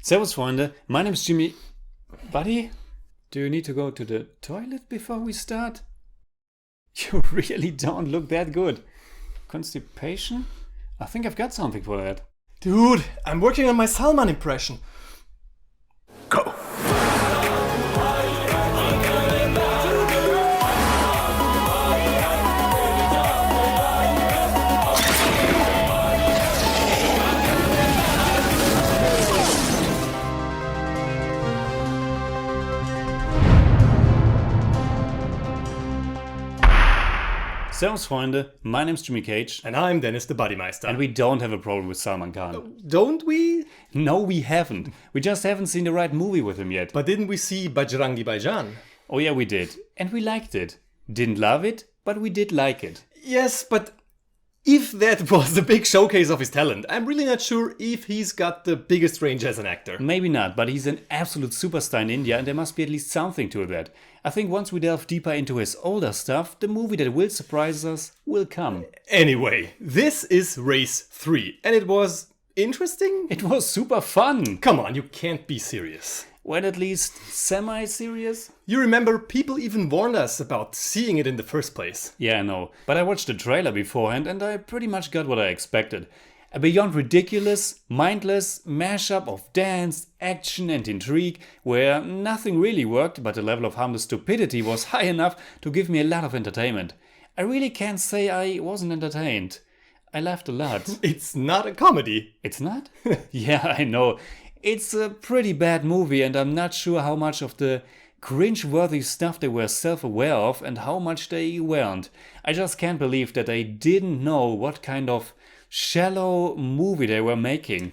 Servus, Freunde. My name's Jimmy. Buddy, do you need to go to the toilet before we start? You really don't look that good. Constipation? I think I've got something for that. Dude, I'm working on my Salman impression. Go! Servus, Freunde. My name's Jimmy Cage. And I'm Deniz the Buddymeister. And we don't have a problem with Salman Khan. Don't we? No, we haven't. We just haven't seen the right movie with him yet. But didn't we see Bajrangi Bhaijaan? Oh yeah, we did. And we liked it. Didn't love it, but we did like it. Yes, but if that was the big showcase of his talent, I'm really not sure if he's got the biggest range as an actor. Maybe not, but he's an absolute superstar in India and there must be at least something to that. I think once we delve deeper into his older stuff, the movie that will surprise us will come. Anyway, this is Race 3, and it was interesting? It was super fun! Come on, you can't be serious. Well, at least semi-serious? You remember, people even warned us about seeing it in the first place. Yeah, I know. But I watched the trailer beforehand and I pretty much got what I expected. A beyond ridiculous, mindless mashup of dance, action and intrigue where nothing really worked, but the level of harmless stupidity was high enough to give me a lot of entertainment. I really can't say I wasn't entertained. I laughed a lot. It's not a comedy. It's not? Yeah, I know. It's a pretty bad movie and I'm not sure how much of the cringe-worthy stuff they were self-aware of and how much they weren't. I just can't believe that they didn't know what kind of shallow movie they were making.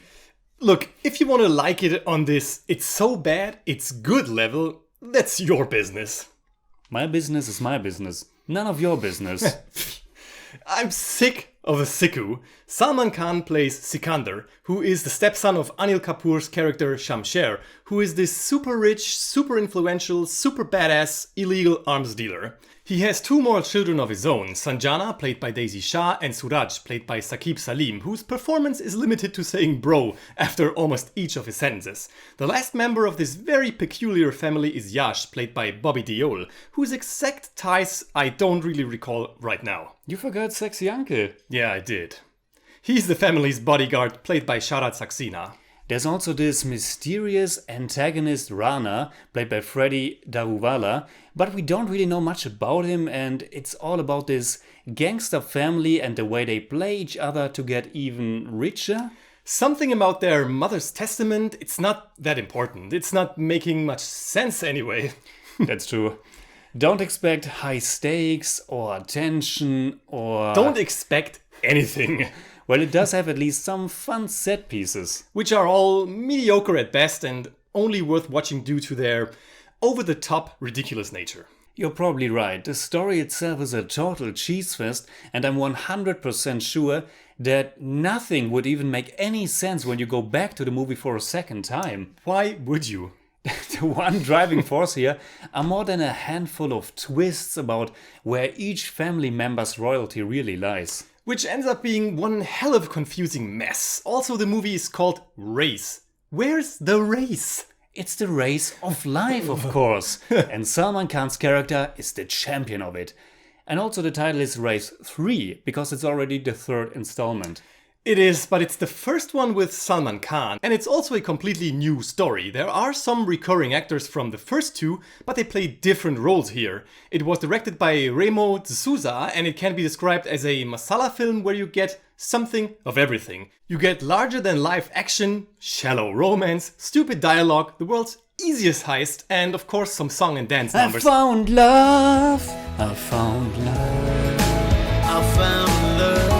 Look, if you want to like it on this it's so bad, it's good level, that's your business. My business is my business. None of your business. I'm sick of a sicko. Salman Khan plays Sikandar, who is the stepson of Anil Kapoor's character Shamsher, who is this super rich, super influential, super badass illegal arms dealer. He has two more children of his own, Sanjana, played by Daisy Shah, and Suraj, played by Saqib Saleem, whose performance is limited to saying bro after almost each of his sentences. The last member of this very peculiar family is Yash, played by Bobby Deol, whose exact ties I don't really recall right now. You forgot Sexy Uncle. Yeah, I did. He's the family's bodyguard, played by Sharat Saxena. There's also this mysterious antagonist Rana, played by Freddy Daruwala, but we don't really know much about him and it's all about this gangster family and the way they play each other to get even richer. Something about their mother's testament, it's not that important. It's not making much sense anyway. That's true. Don't expect high stakes or tension or... Don't expect anything. Well, it does have at least some fun set pieces. Which are all mediocre at best and only worth watching due to their over-the-top ridiculous nature. You're probably right. The story itself is a total cheese fest and I'm 100% sure that nothing would even make any sense when you go back to the movie for a second time. Why would you? The one driving force here are more than a handful of twists about where each family member's royalty really lies. Which ends up being one hell of a confusing mess. Also, the movie is called Race. Where's the race? It's the race of life, of course. And Salman Khan's character is the champion of it. And also the title is Race 3, because it's already the third installment. It is, but it's the first one with Salman Khan, and it's also a completely new story. There are some recurring actors from the first two, but they play different roles here. It was directed by Remo, and it can be described as a masala film where you get something of everything. You get larger-than-life action, shallow romance, stupid dialogue, the world's easiest heist, and of course some song and dance numbers. I found love, I found love, I found love.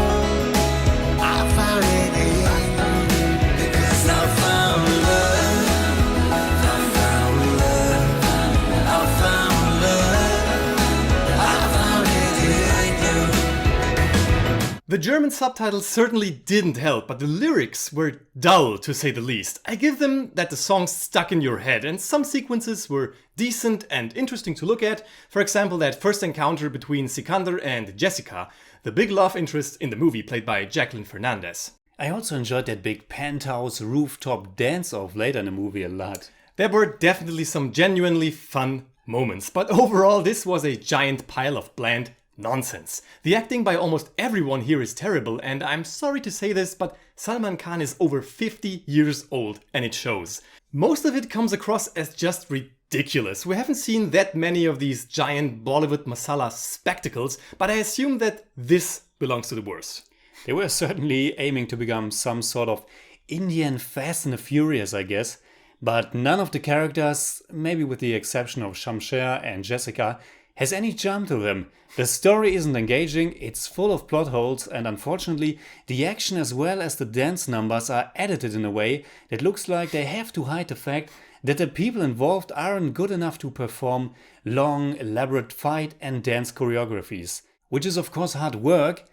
The German subtitles certainly didn't help, but the lyrics were dull to say the least. I give them that the songs stuck in your head and some sequences were decent and interesting to look at. For example, that first encounter between Sikandar and Jessica, the big love interest in the movie played by Jacqueline Fernandez. I also enjoyed that big penthouse rooftop dance-off later in the movie a lot. There were definitely some genuinely fun moments, but overall this was a giant pile of bland nonsense. The acting by almost everyone here is terrible, and I'm sorry to say this, but Salman Khan is over 50 years old and it shows. Most of it comes across as just ridiculous. We haven't seen that many of these giant Bollywood masala spectacles, but I assume that this belongs to the worst. They were certainly aiming to become some sort of Indian Fast and the Furious, I guess. But none of the characters, maybe with the exception of Shamsher and Jessica, has any charm to them. The story isn't engaging, it's full of plot holes, and unfortunately the action as well as the dance numbers are edited in a way that looks like they have to hide the fact that the people involved aren't good enough to perform long, elaborate fight and dance choreographies. Which is of course hard work,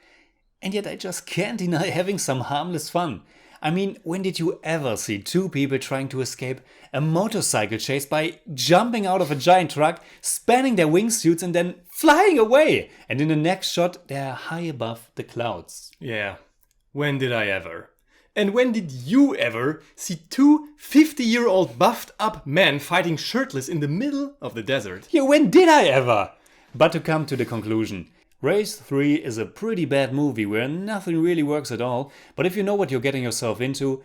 and yet I just can't deny having some harmless fun. I mean, when did you ever see two people trying to escape a motorcycle chase by jumping out of a giant truck, spanning their wingsuits and then flying away? And in the next shot, they're high above the clouds. Yeah, when did I ever? And when did you ever see two 50-year-old buffed up men fighting shirtless in the middle of the desert? Yeah, when did I ever? But to come to the conclusion. Race 3 is a pretty bad movie where nothing really works at all, but if you know what you're getting yourself into,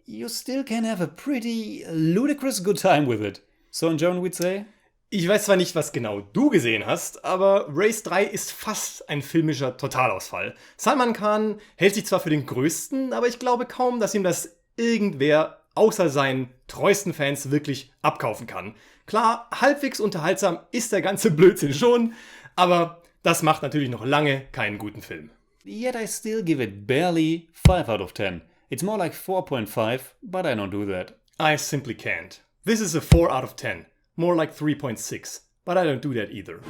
you still can have a pretty ludicrous good time with it. So in German we'd say? Ich weiß zwar nicht, was genau du gesehen hast, aber Race 3 ist fast ein filmischer Totalausfall. Salman Khan hält sich zwar für den Größten, aber ich glaube kaum, dass ihm das irgendwer außer seinen treuesten Fans wirklich abkaufen kann. Klar, halbwegs unterhaltsam ist der ganze Blödsinn schon, aber das macht natürlich noch lange keinen guten Film. Yet I still give it barely 5 out of 10. It's more like 4.5, but I don't do that. I simply can't. This is a 4 out of 10. More like 3.6. But I don't do that either.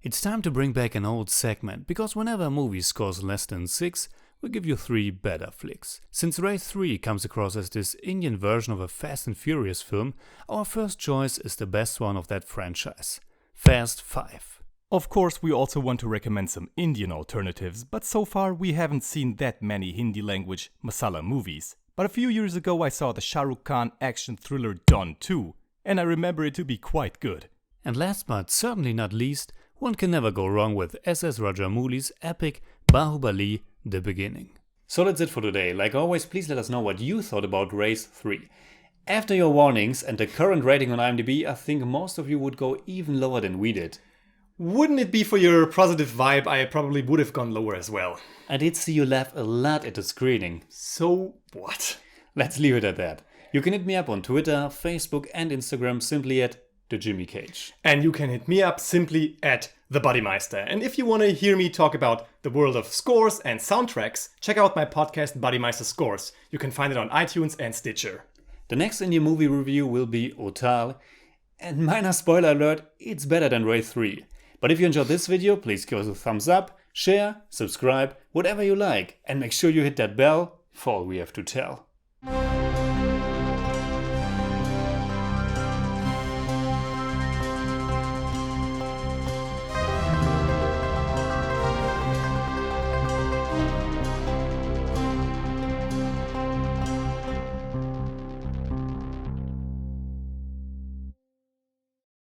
It's time to bring back an old segment, because whenever a movie scores less than 6, we give you 3 better flicks. Since Race 3 comes across as this Indian version of a Fast and Furious film, our first choice is the best one of that franchise, Fast 5. Of course, we also want to recommend some Indian alternatives, but so far we haven't seen that many Hindi language masala movies. But a few years ago I saw the Shah Rukh Khan action thriller Don 2, and I remember it to be quite good. And last but certainly not least, one can never go wrong with S.S. Rajamouli's epic Bahubali: The Beginning. So that's it for today. Like always, please let us know what you thought about Race 3. After your warnings and the current rating on IMDb, I think most of you would go even lower than we did. Wouldn't it be for your positive vibe, I probably would have gone lower as well. I did see you laugh a lot at the screening. So what? Let's leave it at that. You can hit me up on Twitter, Facebook and Instagram simply at The Jimmy Cage. And you can hit me up simply at The BUDDYMEISTER. And if you want to hear me talk about the world of scores and soundtracks, check out my podcast BUDDYMEISTER SCORES. You can find it on iTunes and Stitcher. The next Indian movie review will be Otal. And minor spoiler alert, it's better than Race 3. But if you enjoyed this video, please give us a thumbs up, share, subscribe, whatever you like. And make sure you hit that bell for all we have to tell.